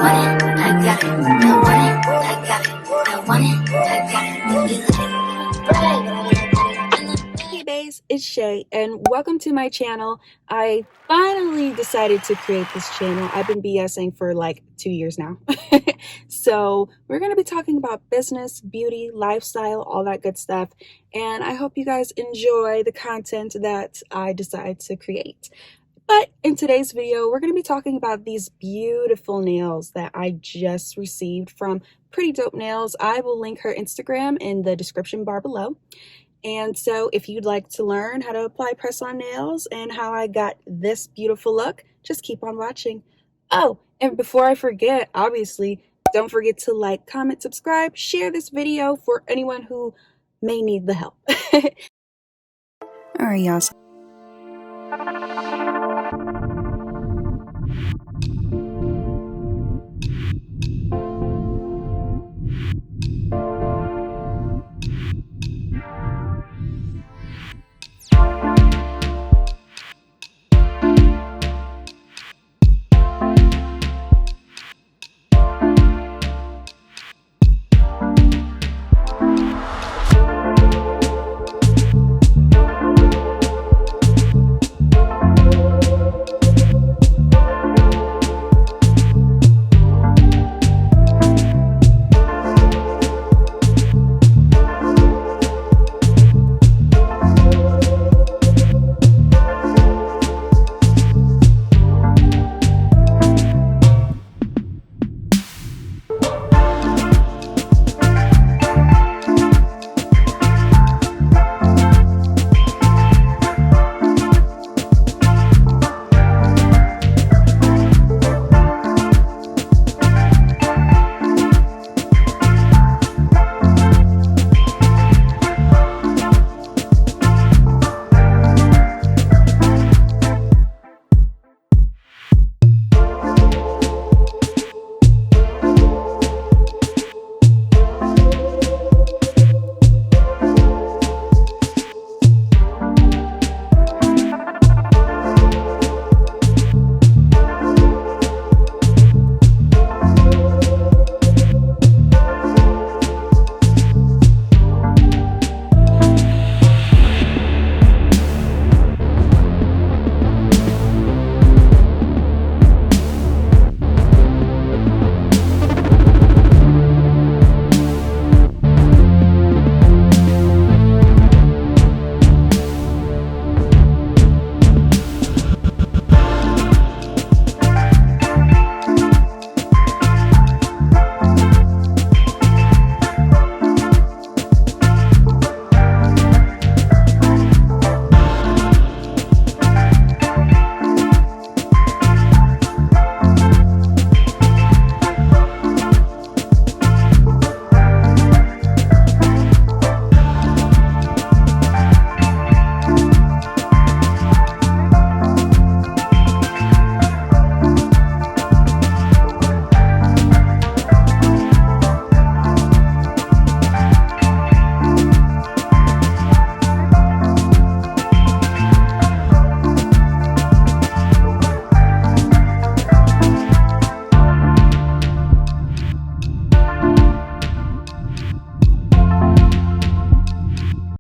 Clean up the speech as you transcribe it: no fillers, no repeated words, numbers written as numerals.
want it, I got it. I want it, I got it. I want it, I got it. You like it. Hey bays, it's Shay and welcome to my channel. I finally decided to create this channel. I've been BSing for like 2 years now. So we're going to be talking about business, beauty, lifestyle, all that good stuff. And I hope you guys enjoy the content that I decide to create. But in today's video, we're going to be talking about these beautiful nails that I just received from Pretty Dope Nails. I will link her Instagram in the description bar below. And so if you'd like to learn how to apply press-on nails and how I got this beautiful look, just keep on watching. Oh, and before I forget, obviously, don't forget to like, comment, subscribe, share this video for anyone who may need the help. All right, y'all.